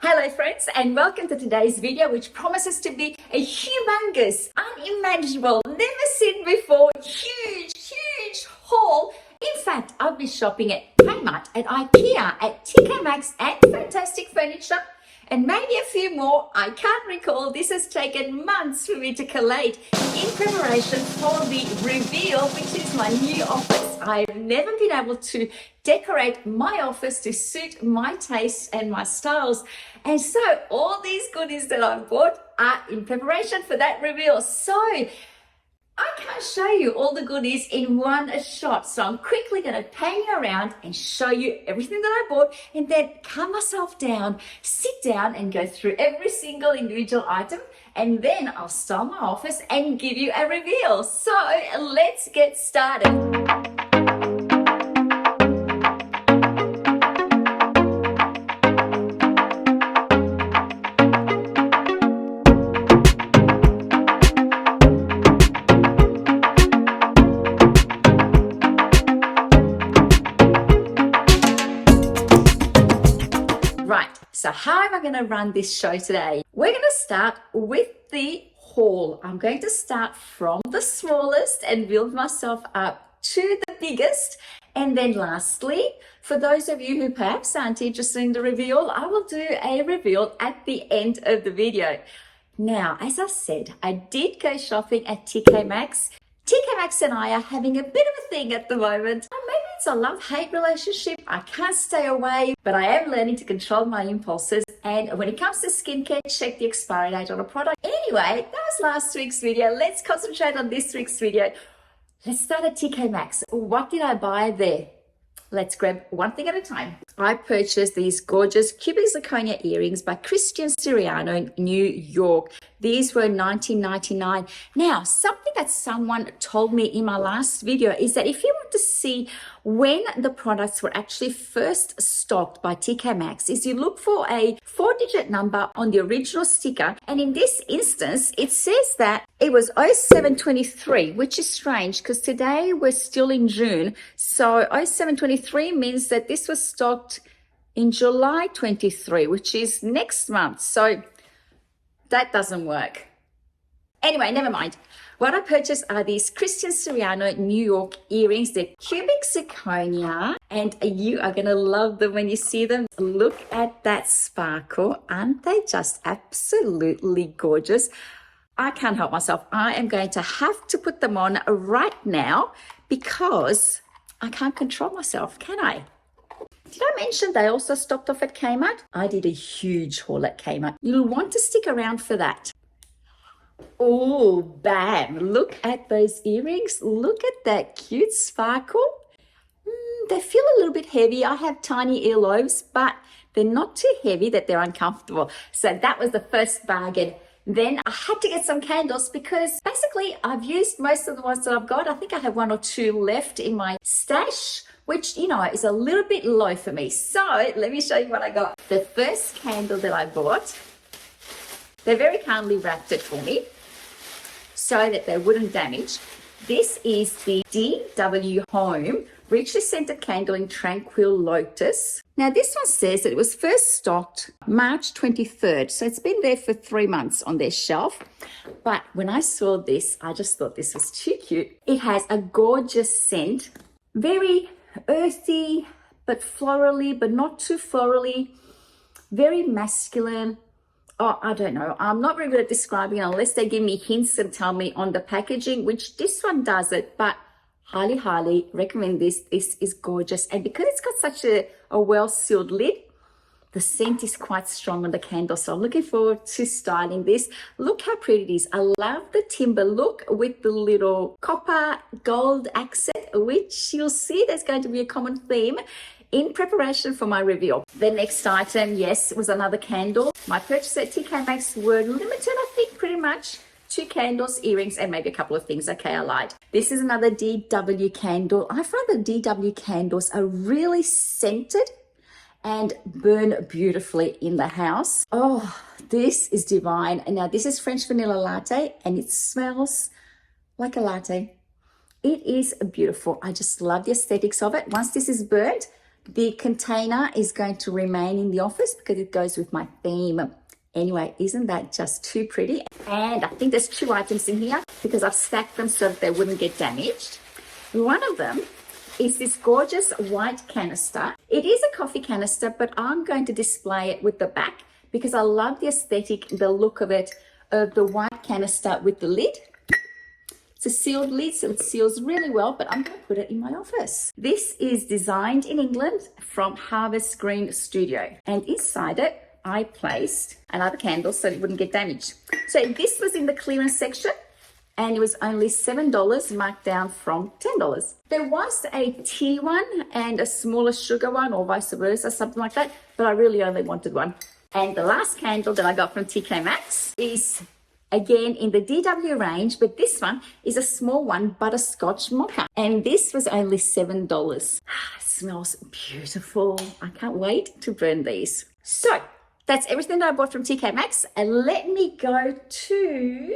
Hello friends, and welcome to today's video, which promises to be a humongous, unimaginable, never seen before, huge haul. In fact, I'll be shopping at Kmart, at Ikea, at TK MAXX, and Fantastic Furniture, and maybe a few more. I can't recall. This has taken months for me to collate in preparation for the reveal, which is my new office. I've never been able to decorate my office to suit my tastes and my styles. And so all these goodies that I've bought are in preparation for that reveal. So I can't show you all the goodies in one shot. So I'm quickly going to pan you around and show you everything that I bought, and then calm myself down, sit down and go through every single individual item. And then I'll style my office and give you a reveal. So let's get started. So how am I going to run this show today? We're going to start with the haul. I'm going to start from the smallest and build myself up to the biggest. And then lastly, for those of you who perhaps aren't interested in the reveal, I will do a reveal at the end of the video. Now, as I said, I did go shopping at TK MAXX. TK MAXX and I are having a bit of a thing at the moment. Maybe it's a love-hate relationship. I can't stay away, but I am learning to control my impulses. And when it comes to skincare, check the expiry date on a product. Anyway, that was last week's video. Let's concentrate on this week's video. Let's start at TK MAXX. What did I buy there? Let's grab one thing at a time. I purchased these gorgeous cubic zirconia earrings by Christian Siriano in New York. These were $19.99. Now, something that someone told me in my last video is that if you want to see when the products were actually first stocked by TK MAXX, is you look for a 4-digit number on the original sticker. And in this instance, it says that it was 0723, which is strange because today we're still in June. So 0723 means that this was stocked in July 23, which is next month. So that doesn't work. Anyway, never mind. What I purchased are these Christian Siriano New York earrings. They're cubic zirconia, and you are going to love them when you see them. Look at that sparkle. Aren't they just absolutely gorgeous? I can't help myself. I am going to have to put them on right now because I can't control myself, can I? Did I mention they also stopped off at Kmart? I did a huge haul at Kmart. You'll want to stick around for that. Oh, bam. Look at those earrings. Look at that cute sparkle. They feel a little bit heavy. I have tiny earlobes, but they're not too heavy that they're uncomfortable. So that was the first bargain. Then I had to get some candles because basically I've used most of the ones that I've got. I think I have 1 or 2 left in my stash, which, you know, is a little bit low for me. So let me show you what I got. The first candle that I bought, they very kindly wrapped it for me so that they wouldn't damage. This is the DW Home Richly Scented Candle in Tranquil Lotus. Now this one says that it was first stocked March 23rd. So it's been there for 3 months on their shelf. But when I saw this, I just thought this was too cute. It has a gorgeous scent, very earthy, but florally, but not too florally, very masculine. Oh, I don't know. I'm not very good at describing it unless they give me hints and tell me on the packaging, which this one does it, but highly recommend this. This is gorgeous. And because it's got such a well-sealed lid, the scent is quite strong on the candle. So I'm looking forward to styling this. Look how pretty it is. I love the timber look with the little copper gold accent, which you'll see there's going to be a common theme in preparation for my reveal. The next item, yes, was another candle. My purchases at TK MAXX were limited, I think, pretty much. 2 candles, earrings, and maybe a couple of things. Okay, I lied. This is another DW candle. I find the DW candles are really scented and burn beautifully in the house. Oh, this is divine. And now this is French vanilla latte, and it smells like a latte. It is beautiful. I just love the aesthetics of it. Once this is burnt, The container is going to remain in the office because it goes with my theme. Anyway, isn't that just too pretty? And I think there's 2 items in here because I've stacked them so that they wouldn't get damaged. One of them is this gorgeous white canister. It is a coffee canister, but I'm going to display it with the back because I love the aesthetic, the look of it, of the white canister with the lid. It's a sealed lid, so it seals really well, but I'm going to put it in my office. This is designed in England from Harvest Green Studio, and inside it, I placed another candle so it wouldn't get damaged. So this was in the clearance section, and it was only $7, marked down from $10. There was a tea one and a smaller sugar one, or vice versa, something like that, but I really only wanted one. And the last candle that I got from TK MAXX is again in the DW range, but this one is a small one, butterscotch mocha. And this was only $7. It smells beautiful. I can't wait to burn these. So that's everything that I bought from TK MAXX. And let me go to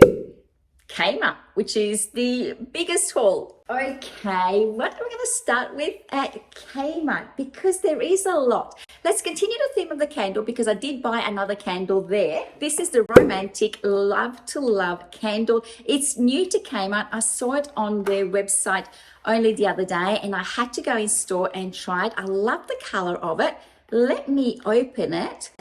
Kmart, which is the biggest haul. Okay, what are we going to start with at Kmart? Because there is a lot. Let's continue the theme of the candle because I did buy another candle there. This is the Romantic Love to Love candle. It's new to Kmart. I saw it on their website only the other day and I had to go in store and try it. I love the color of it. Let me open it.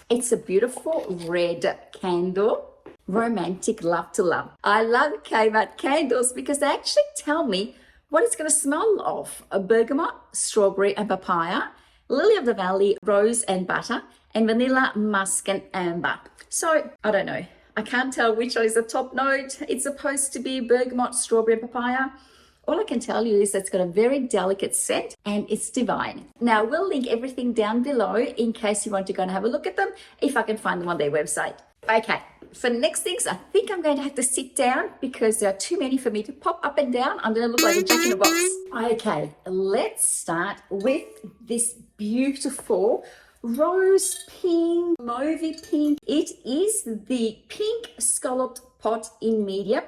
It's a beautiful red candle. Romantic Love to Love. I love Kmart candles because they actually tell me what it's going to smell of. A bergamot, strawberry and papaya, lily of the valley, rose and butter, and vanilla, musk and amber. So I don't know. I can't tell which one is the top note. It's supposed to be bergamot, strawberry and papaya. All I can tell you is that it's got a very delicate scent and it's divine. Now, we'll link everything down below in case you want to go and have a look at them, if I can find them on their website. Okay, for next things, I think I'm going to have to sit down because there are too many for me to pop up and down. I'm going to look like a jack in a box. Okay, let's start with this beautiful rose pink, mauvey pink. It is the pink scalloped pot in medium.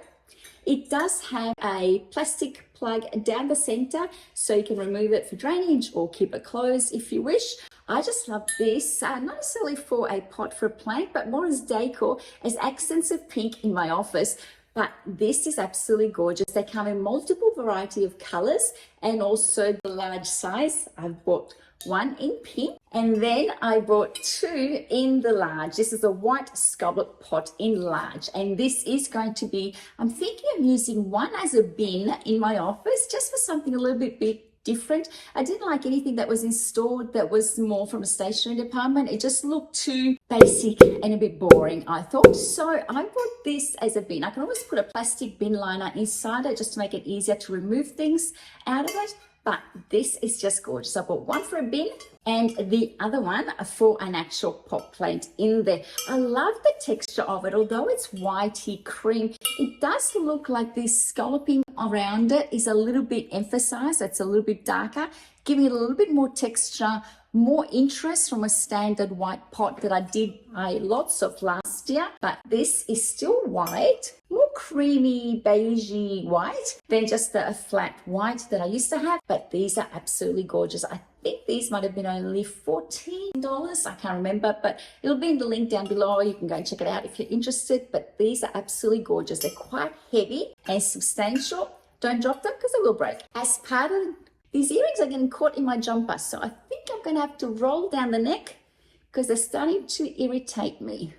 It does have a plastic plug down the center so you can remove it for drainage or keep it closed if you wish. I just love this, not necessarily for a pot for a plant, but more as decor, as accents of pink in my office. But this is absolutely gorgeous. They come in multiple variety of colors and also the large size. I've bought one in pink and then I bought 2 in the large. This is a white scallop pot in large, and this is going to be, I'm thinking of using one as a bin in my office just for something a little bit different. I didn't like anything that was installed that was more from a stationery department. It just looked too basic and a bit boring, I thought. So I bought this as a bin. I can always put a plastic bin liner inside it just to make it easier to remove things out of it. But this is just gorgeous. I bought one for a bin and the other one for an actual pot plant in there. I love the texture of it. Although it's whitey cream, it does look like this scalloping around it is a little bit emphasized. It's a little bit darker, giving it a little bit more texture, more interest from a standard white pot that I did buy lots of last year. But this is still white, more creamy, beigey white than just a flat white that I used to have. But these are absolutely gorgeous. I think these might have been only $14. I can't remember, but it'll be in the link down below. You can go and check it out if you're interested. But these are absolutely gorgeous. They're quite heavy and substantial. Don't drop them because they will break. As part of these earrings are getting caught in my jumper, so I think I'm going to have to roll down the neck because they're starting to irritate me.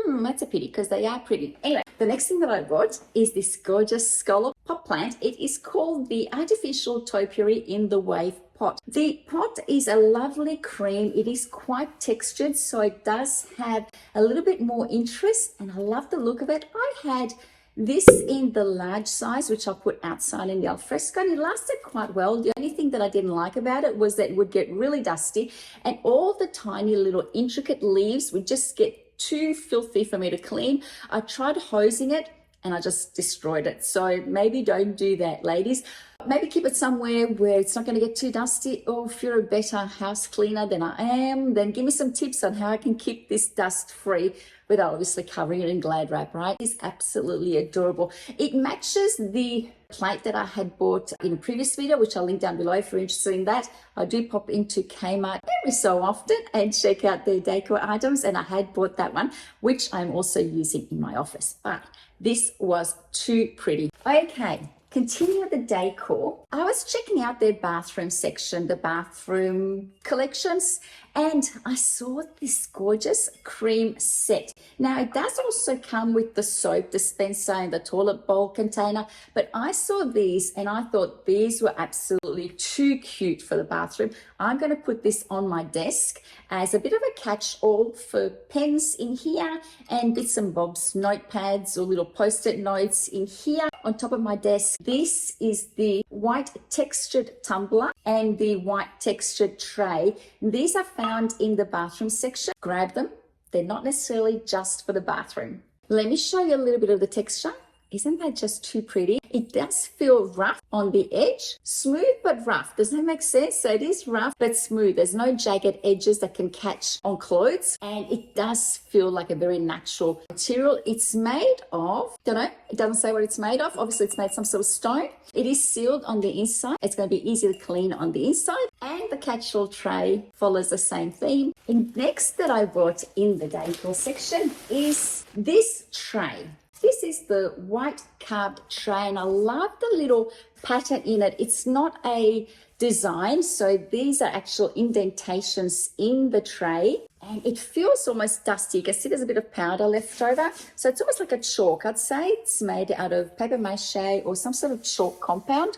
That's a pity because they are pretty. Anyway, the next thing that I bought is this gorgeous scallop pot plant. It is called the Artificial Topiary in the Wave pot. The pot is a lovely cream. It is quite textured, so it does have a little bit more interest, and I love the look of it. I had this in the large size, which I'll put outside in the alfresco, and it lasted quite well. The only thing that I didn't like about it was that it would get really dusty and all the tiny little intricate leaves would just get too filthy for me to clean. I tried hosing it and I just destroyed it. So maybe don't do that, ladies. Maybe keep it somewhere where it's not going to get too dusty. Or if you're a better house cleaner than I am, then give me some tips on how I can keep this dust free without obviously covering it in Glad wrap, right? It's absolutely adorable. It matches the plate that I had bought in a previous video, which I'll link down below if you're interested in that. I do pop into Kmart every so often and check out their decor items, and I had bought that one, which I'm also using in my office. But this was too pretty. Okay. Continue the decor. I was checking out their bathroom section, the bathroom collections, and I saw this gorgeous cream set. Now, it does also come with the soap dispenser and the toilet bowl container, but I saw these and I thought these were absolutely too cute for the bathroom. I'm going to put this on my desk as a bit of a catch-all for pens in here and bits and bobs, notepads or little post-it notes in here on top of my desk. This is the white textured tumbler and the white textured tray. These are found in the bathroom section. Grab them. They're not necessarily just for the bathroom. Let me show you a little bit of the texture. Isn't that just too pretty? It does feel rough on the edge, smooth but rough. Does that make sense? So it is rough but smooth. There's no jagged edges that can catch on clothes, and it does feel like a very natural material. It's made of, don't know, it doesn't say what it's made of. Obviously it's made some sort of stone. It is sealed on the inside. It's going to be easy to clean on the inside, and the catch-all tray follows the same theme. And next that I bought in the decor section is this tray. This is the white carved tray, and I love the little pattern in it. It's not a design, so these are actual indentations in the tray, and it feels almost dusty. You can see there's a bit of powder left over, so it's almost like a chalk. I'd say it's made out of paper mache or some sort of chalk compound.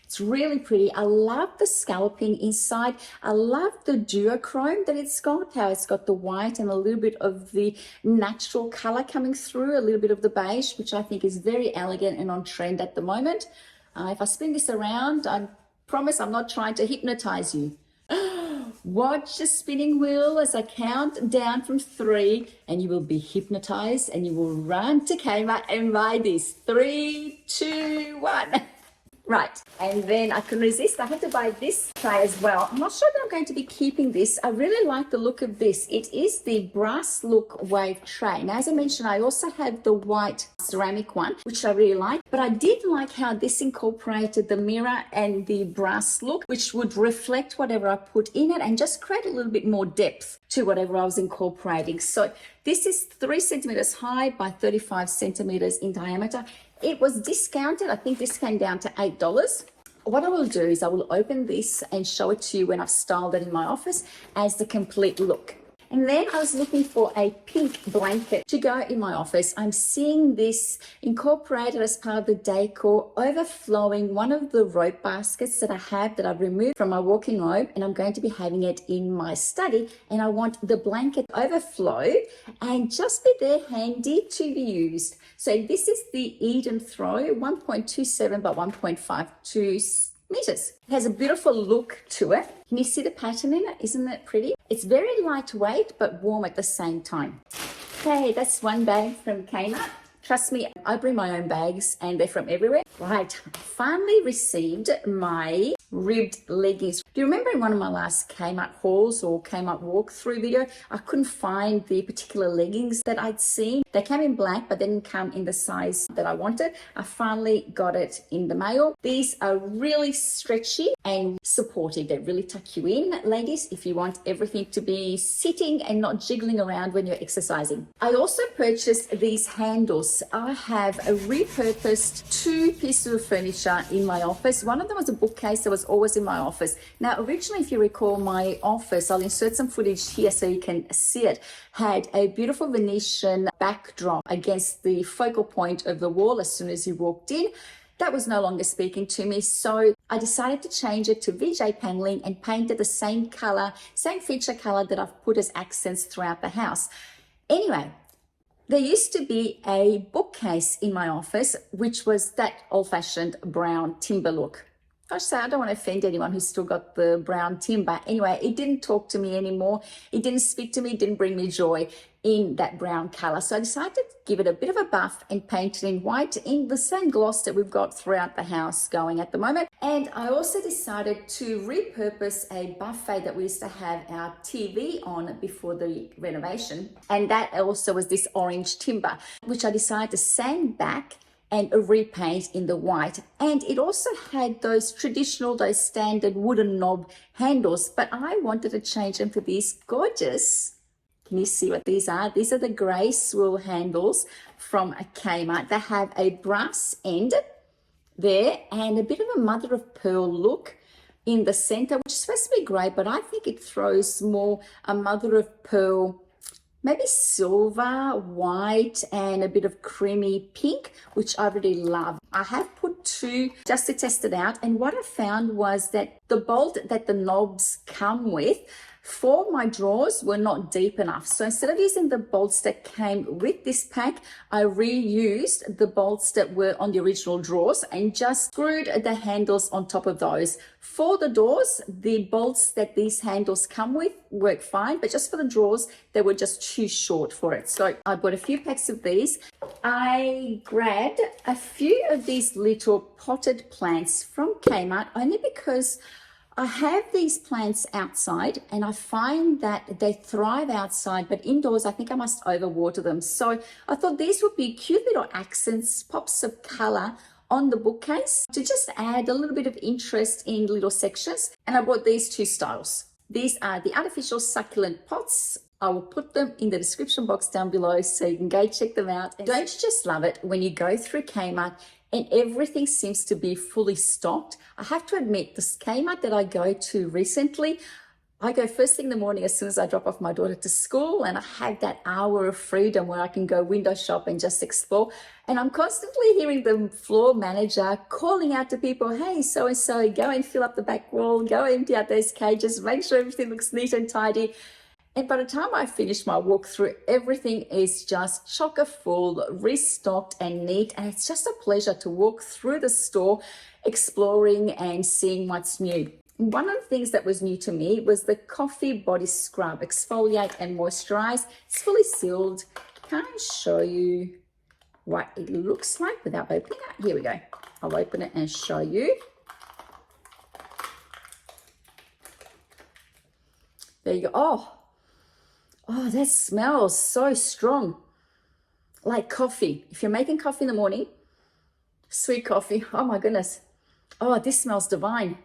It's really pretty. I love the scalloping inside. I love the duochrome that it's got, how it's got the white and a little bit of the natural color coming through, a little bit of the beige, which I think is very elegant and on trend at the moment. If I spin this around, I promise I'm not trying to hypnotize you. Watch the spinning wheel as I count down from 3, and you will be hypnotized and you will run to Kmart and buy this. 3, 2, 1. Right, and then I couldn't resist. I had to buy this tray as well. I'm not sure that I'm going to be keeping this. I really like the look of this. It is the brass look wave tray. Now, as I mentioned, I also have the white ceramic one, which I really like. But I did like how this incorporated the mirror and the brass look, which would reflect whatever I put in it and just create a little bit more depth to whatever I was incorporating. So this is 3 centimeters high by 35 centimeters in diameter. It was discounted. I think this came down to $8. What I will do is I will open this and show it to you when I've styled it in my office as the complete look. And then I was looking for a pink blanket to go in my office. I'm seeing this incorporated as part of the decor, overflowing one of the rope baskets that I have that I've removed from my walk-in robe, and I'm going to be having it in my study. And I want the blanket overflow and just be there handy to be used. So this is the Eden Throw, 1.27 by 1.52 meters. It has a beautiful look to it. Can you see the pattern in it? Isn't that pretty? It's very lightweight but warm at the same time. Okay, that's one bag from Kmart. Trust me, I bring my own bags and they're from everywhere. Right, I finally received my ribbed leggings. Do you remember in one of my last Kmart hauls or Kmart walkthrough video, I couldn't find the particular leggings that I'd seen. They came in black but didn't come in the size that I wanted. I finally got it in the mail. These are really stretchy and supportive. They really tuck you in, ladies, if you want everything to be sitting and not jiggling around when you're exercising. I also purchased these handles. I have a repurposed 2 pieces of furniture in my office. One of them was a bookcase that was always in my office. Now, originally, if you recall, my office, I'll insert some footage here so you can see it, had a beautiful Venetian backdrop against the focal point of the wall as soon as you walked in. That was no longer speaking to me, so I decided to change it to VJ paneling and painted the same color, same feature color that I've put as accents throughout the house. Anyway, there used to be a bookcase in my office, which was that old-fashioned brown timber look. I say I don't want to offend anyone who's still got the brown timber. Anyway, it didn't talk to me anymore. It didn't speak to me. It didn't bring me joy in that brown color. So I decided to give it a bit of a buff and paint it in white in the same gloss that we've got throughout the house going at the moment. And I also decided to repurpose a buffet that we used to have our TV on before the renovation. And that also was this orange timber, which I decided to sand back and a repaint in the white. And it also had those traditional, those standard wooden knob handles, but I wanted to change them for these gorgeous, can you see what these are? These are the grey SWIRL handles from a Kmart. They have a brass end there and a bit of a mother of pearl look in the center, which is supposed to be grey, but I think it throws more a mother of pearl, maybe silver, white, and a bit of creamy pink, which I really love. I have put two just to test it out, and what I found was that the bolt that the knobs come with for my drawers were not deep enough. So instead of using the bolts that came with this pack, I reused the bolts that were on the original drawers and just screwed the handles on top of those. For the doors, the bolts that these handles come with work fine, but just for the drawers, they were just too short for it. So I bought a few packs of these. I grabbed a few of these little potted plants from Kmart only because I have these plants outside and I find that they thrive outside, but indoors I think I must overwater them. So I thought these would be cute little accents, pops of color on the bookcase to just add a little bit of interest in little sections. And I bought these two styles. These are the artificial succulent pots. I will put them in the description box down below so you can go check them out. And don't you just love it when you go through Kmart and everything seems to be fully stocked? I have to admit, this Kmart that I go to recently, I go first thing in the morning as soon as I drop off my daughter to school, and I have that hour of freedom where I can go window shop and just explore. And I'm constantly hearing the floor manager calling out to people, hey, so-and-so, go and fill up the back wall, go empty out those cages, make sure everything looks neat and tidy. And by the time I finish my walkthrough, everything is just chocker full, restocked and neat. And it's just a pleasure to walk through the store, exploring and seeing what's new. One of the things that was new to me was the coffee body scrub, exfoliate and moisturize. It's fully sealed. Can I show you what it looks like without opening it? Here we go. I'll open it and show you. There you go. Oh, that smells so strong. Like coffee. If you're making coffee in the morning, sweet coffee, oh my goodness. Oh, this smells divine.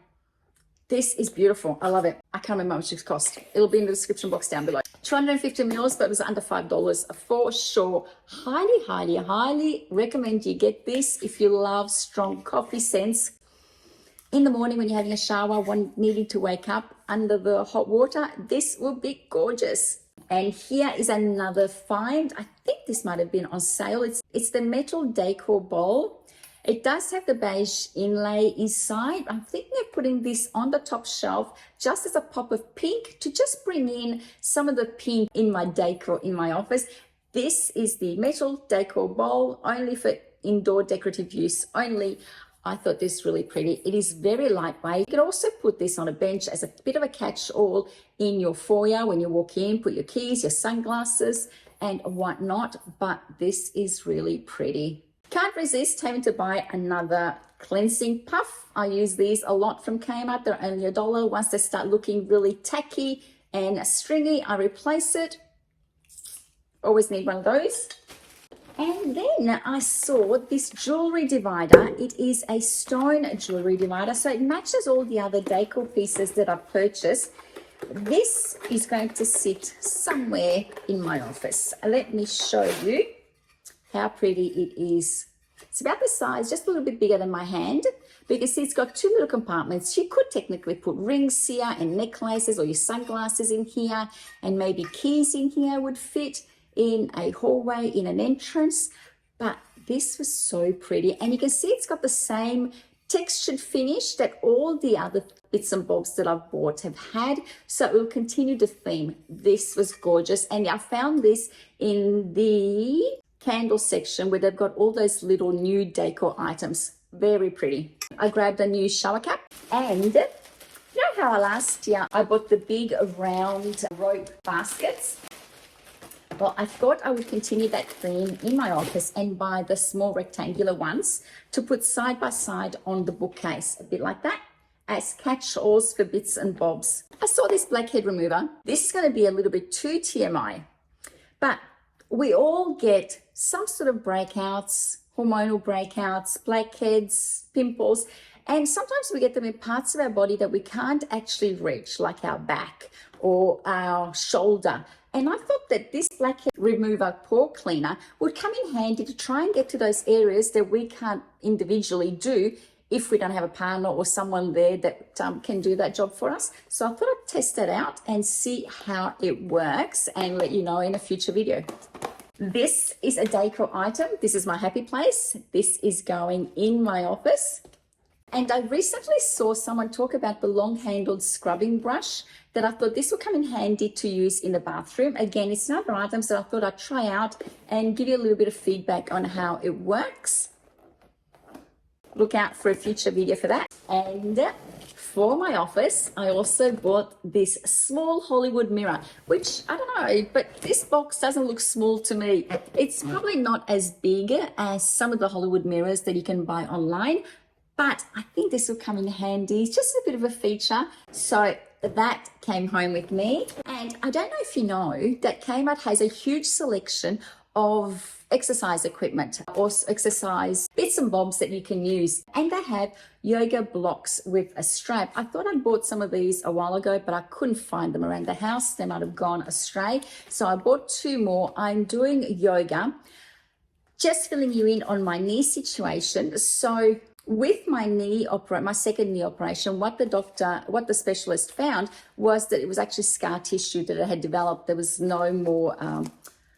This is beautiful. I love it. I can't remember how much it cost. It'll be in the description box down below. 250 mils, but it was under $5 for sure. Highly, highly, highly recommend you get this if you love strong coffee scents. In the morning when you're having a shower, needing to wake up under the hot water, this will be gorgeous. And here is another find. I think this might have been on sale. It's the metal decor bowl. It does have the beige inlay inside. I'm thinking of putting this on the top shelf just as a pop of pink to just bring in some of the pink in my decor in my office. This is the metal decor bowl, only for indoor decorative use only. I thought this was really pretty. It is very lightweight. You can also put this on a bench as a bit of a catch-all in your foyer when you walk in, put your keys, your sunglasses and whatnot, but this is really pretty. Can't resist having to buy another cleansing puff. I use these a lot from Kmart. They're only $1. Once they start looking really tacky and stringy, I replace it. Always need one of those. And then I saw this jewellery divider. It is a stone jewellery divider, so it matches all the other decor pieces that I've purchased. This is going to sit somewhere in my office. Let me show you how pretty it is. It's about the size, just a little bit bigger than my hand. But you can see it's got two little compartments. You could technically put rings here and necklaces or your sunglasses in here, and maybe keys in here would fit in a hallway, in an entrance. But this was so pretty. And you can see it's got the same textured finish that all the other bits and bobs that I've bought have had. So it will continue the theme. This was gorgeous. And I found this in the candle section where they've got all those little new decor items. Very pretty. I grabbed a new shower cap, and you know how last year I bought the big round rope baskets? Well, I thought I would continue that theme in my office and buy the small rectangular ones to put side by side on the bookcase, a bit like that, as catch-alls for bits and bobs. I saw this blackhead remover. This is going to be a little bit too TMI, but we all get some sort of breakouts hormonal breakouts, blackheads, pimples, and sometimes we get them in parts of our body that we can't actually reach, like our back or our shoulder. And I thought that this blackhead remover pore cleaner would come in handy to try and get to those areas that we can't individually do if we don't have a partner or someone there that can do that job for us. So I thought I'd test that out and see how it works and let you know in a future video. This is a decor item. This is my happy place. This is going in my office. And I recently saw someone talk about the long-handled scrubbing brush that I thought this would come in handy to use in the bathroom. Again, it's another item that I thought I'd try out and give you a little bit of feedback on how it works. Look out for a future video for that. And for my office, I also bought this small Hollywood mirror, which I don't know, but this box doesn't look small to me. It's probably not as big as some of the Hollywood mirrors that you can buy online, but I think this will come in handy. It's just a bit of a feature. So that came home with me. And I don't know if you know that Kmart has a huge selection of exercise equipment or exercise bits and bobs that you can use. And they have yoga blocks with a strap. I thought I'd bought some of these a while ago, but I couldn't find them around the house. They might have gone astray. So I bought 2 more. I'm doing yoga, just filling you in on my knee situation. So with my my second knee operation, what the specialist found was that it was actually scar tissue that it had developed. There was no more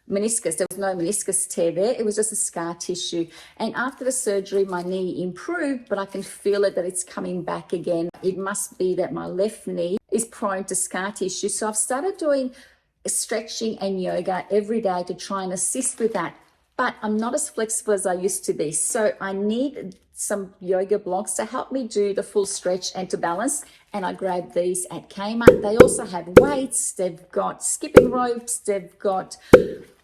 meniscus. There was no meniscus tear there. It was just a scar tissue. And after the surgery, my knee improved, but I can feel it that it's coming back again. It must be that my left knee is prone to scar tissue. So I've started doing stretching and yoga every day to try and assist with that. But I'm not as flexible as I used to be. So I need some yoga blocks to help me do the full stretch and to balance. And I grabbed these at Kmart. They also have weights. They've got skipping ropes. They've got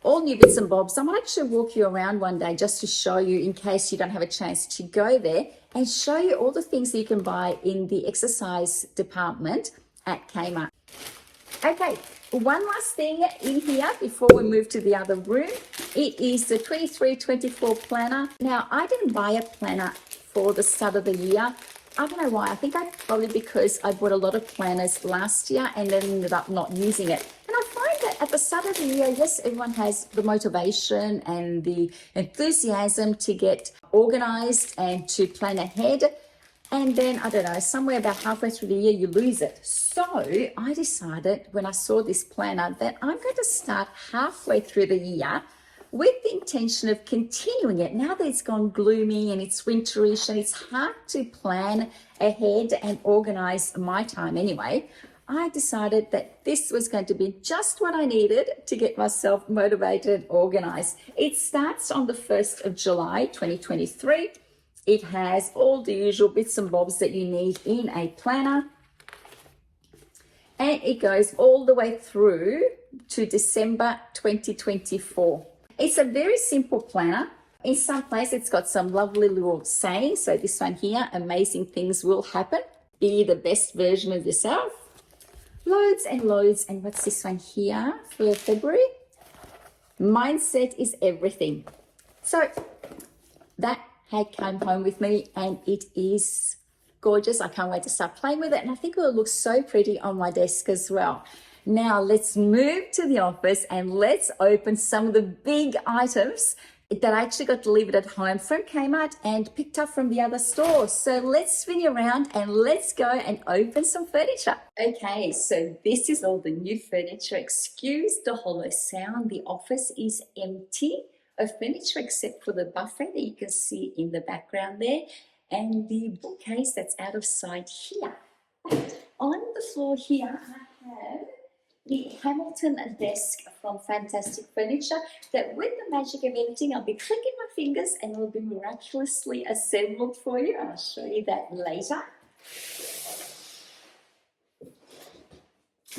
all new bits and bobs. I might actually walk you around one day just to show you, in case you don't have a chance to go there, and show you all the things that you can buy in the exercise department at Kmart. Okay, one last thing in here before we move to the other room. It is the 23-24 planner. Now, I didn't buy a planner for the start of the year. I don't know why. I think probably because I bought a lot of planners last year and then ended up not using it. And I find that at the start of the year, yes, everyone has the motivation and the enthusiasm to get organized and to plan ahead. And then, I don't know, somewhere about halfway through the year, you lose it. So I decided when I saw this planner that I'm going to start halfway through the year with the intention of continuing it. Now that it's gone gloomy and it's winterish and it's hard to plan ahead and organize my time anyway, I decided that this was going to be just what I needed to get myself motivated, organized. It starts on the 1st of July, 2023. It has all the usual bits and bobs that you need in a planner. And it goes all the way through to December 2024. It's a very simple planner. In some places, it's got some lovely little sayings. So this one here, amazing things will happen. Be the best version of yourself. Loads and loads. And what's this one here for February? Mindset is everything. So that had come home with me and it is gorgeous. I can't wait to start playing with it, and I think it will look so pretty on my desk as well. Now let's move to the office and let's open some of the big items that I actually got delivered at home from Kmart and picked up from the other stores. So let's spin you around and let's go and open some furniture. Okay, so this is all the new furniture. Excuse the hollow sound. The office is empty of furniture except for the buffet that you can see in the background there and the bookcase that's out of sight here. On the floor here I have the Hamilton desk from Fantastic Furniture that, with the magic of editing, I'll be clicking my fingers and it will be miraculously assembled for you. I'll show you that later.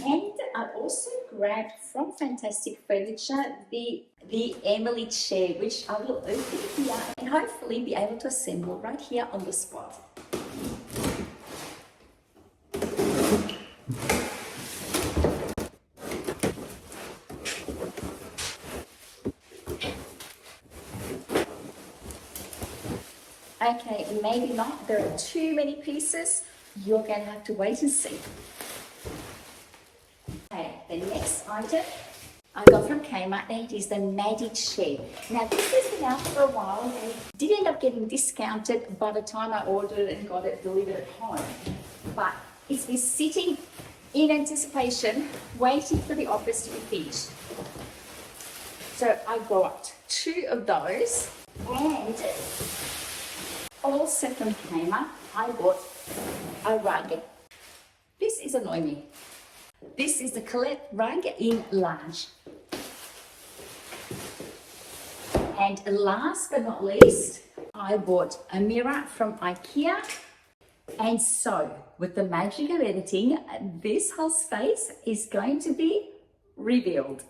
And I also grabbed from Fantastic Furniture the Emily chair, which I will open here and hopefully be able to assemble right here on the spot. Okay, maybe not. There are too many pieces. You're going to have to wait and see. Okay, the next item I got from Kmart, it is the Maddi chair. Now this has been out for a while and it did end up getting discounted by the time I ordered it and got it delivered at home. But it's been sitting in anticipation, waiting for the office to be finished. So I got 2 of those, and also from Kmart, I bought a rug. This is annoying me. This is the Colette rug in large. And last but not least, I bought a mirror from Ikea. And so, with the magic of editing, this whole space is going to be revealed.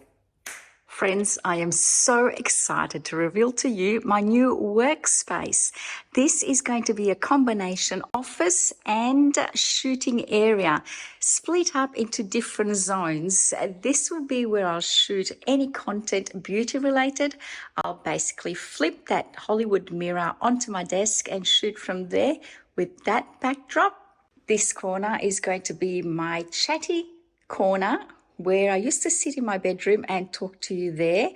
Friends, I am so excited to reveal to you my new workspace. This is going to be a combination office and shooting area, split up into different zones. This will be where I'll shoot any content beauty related. I'll basically flip that Hollywood mirror onto my desk and shoot from there with that backdrop. This corner is going to be my chatty corner, where I used to sit in my bedroom and talk to you there.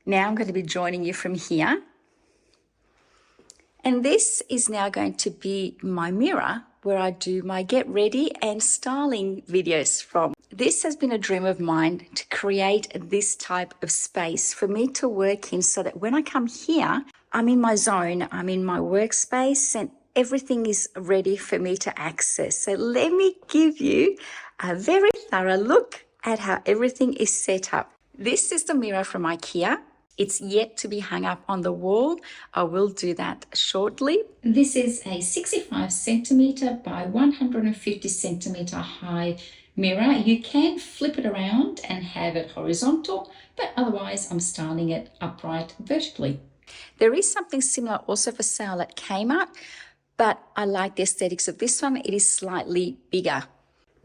Now I'm going to be joining you from here. And this is now going to be my mirror where I do my get ready and styling videos from. This has been a dream of mine to create this type of space for me to work in so that when I come here, I'm in my zone, I'm in my workspace and everything is ready for me to access. So let me give you a very thorough look at how everything is set up. This is the mirror from Ikea. It's yet to be hung up on the wall. I will do that shortly. This is a 65 centimeter by 150 centimeter high mirror. You can flip it around and have it horizontal, but otherwise I'm styling it upright vertically. There is something similar also for sale at Kmart, but I like the aesthetics of this one. It is slightly bigger.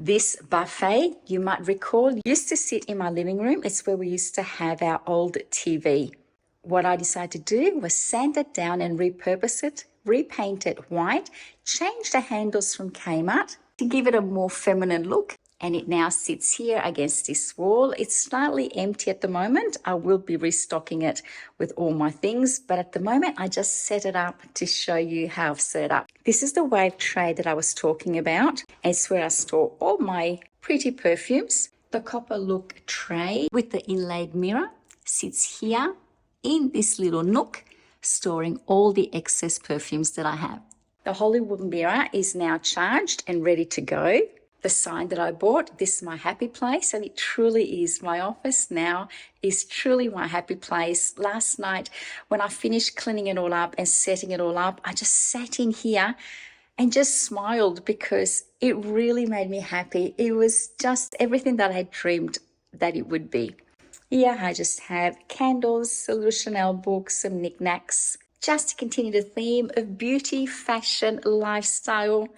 This buffet, you might recall, used to sit in my living room. It's where we used to have our old TV. What I decided to do was sand it down and repurpose it, repaint it white, change the handles from Kmart to give it a more feminine look. And it now sits here against this wall. It's slightly empty at the moment. I will be restocking it with all my things, but at the moment I just set it up to show you how I've set it up. This is the wave tray that I was talking about. It's where I store all my pretty perfumes. The copper look tray with the inlaid mirror sits here in this little nook, storing all the excess perfumes that I have. The Hollywood mirror is now charged and ready to go. The sign that I bought, this is my happy place, and it truly is. My office now is truly my happy place. Last night, when I finished cleaning it all up and setting it all up, I just sat in here and just smiled because it really made me happy. It was just everything that I had dreamed that it would be. Here I just have candles, a little Chanel book, some knickknacks, just to continue the theme of beauty, fashion, lifestyle,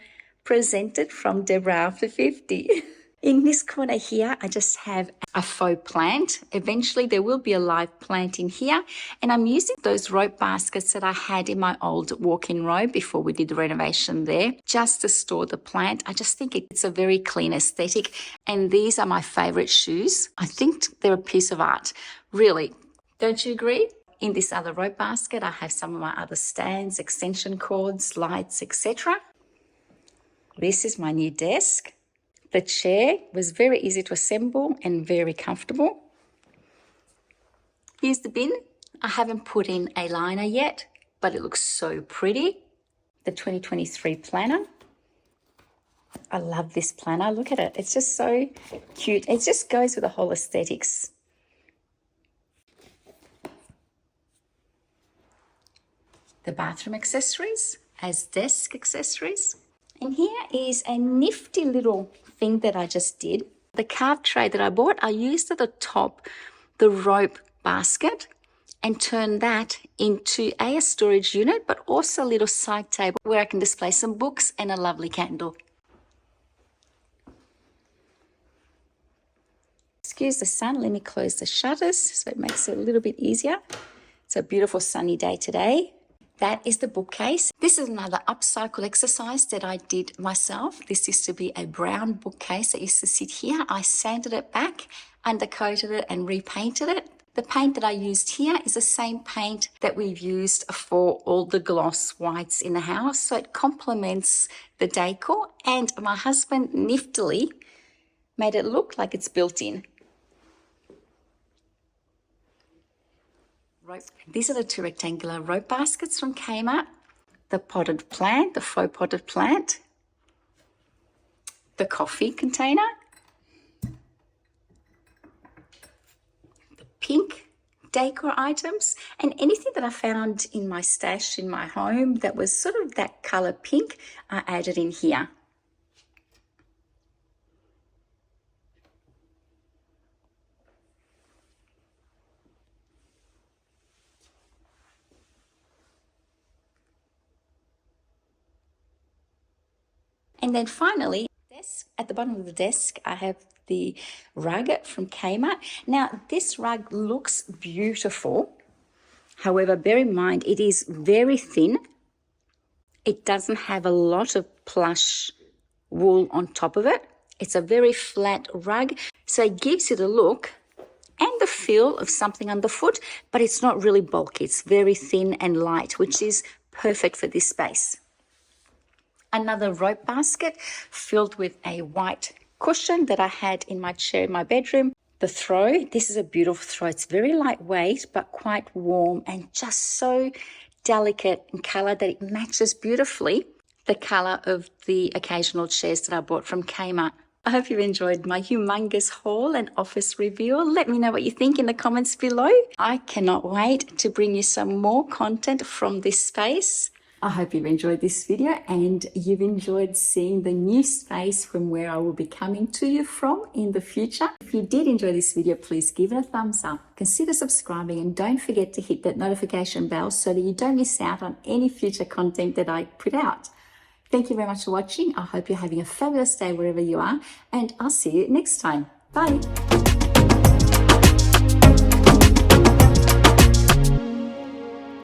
presented from Deborah After 50. In this corner here, I just have a faux plant. Eventually there will be a live plant in here, and I'm using those rope baskets that I had in my old walk-in robe before we did the renovation there, just to store the plant. I just think it's a very clean aesthetic, and these are my favorite shoes. I think they're a piece of art, really. Don't you agree? In this other rope basket, I have some of my other stands, extension cords, lights, etc. This is my new desk. The chair was very easy to assemble and very comfortable. Here's the bin. I haven't put in a liner yet, but it looks so pretty. The 2023 planner. I love this planner. Look at it. It's just so cute. It just goes with the whole aesthetics. The bathroom accessories as desk accessories. And here is a nifty little thing that I just did. The carved tray that I bought, I used at the top the rope basket and turned that into a storage unit, but also a little side table where I can display some books and a lovely candle. Excuse the sun, let me close the shutters so it makes it a little bit easier. It's a beautiful sunny day today. that is the bookcase. This is another upcycle exercise that I did myself. This used to be a brown bookcase that used to sit here. I sanded it back, undercoated it and repainted it. The paint that I used here is the same paint that we've used for all the gloss whites in the house. So it complements the decor, and my husband niftily made it look like it's built in. These are the 2 rectangular rope baskets from Kmart. The potted plant, the faux potted plant. The coffee container. The pink decor items, and anything that I found in my stash in my home that was sort of that color pink, I added in here. And then finally, at the bottom of the desk, I have the rug from Kmart. Now, this rug looks beautiful. However, bear in mind, it is very thin. It doesn't have a lot of plush wool on top of it. It's a very flat rug, so it gives it a look and the feel of something underfoot, but it's not really bulky. It's very thin and light, which is perfect for this space. Another rope basket filled with a white cushion that I had in my chair in my bedroom. The throw, this is a beautiful throw. It's very lightweight, but quite warm and just so delicate in color that it matches beautifully the color of the occasional chairs that I bought from Kmart. I hope you've enjoyed my humongous haul and office review. Let me know what you think in the comments below. I cannot wait to bring you some more content from this space. I hope you've enjoyed this video and you've enjoyed seeing the new space from where I will be coming to you from in the future. If you did enjoy this video, please give it a thumbs up. Consider subscribing and don't forget to hit that notification bell so that you don't miss out on any future content that I put out. Thank you very much for watching. I hope you're having a fabulous day wherever you are, and I'll see you next time. Bye.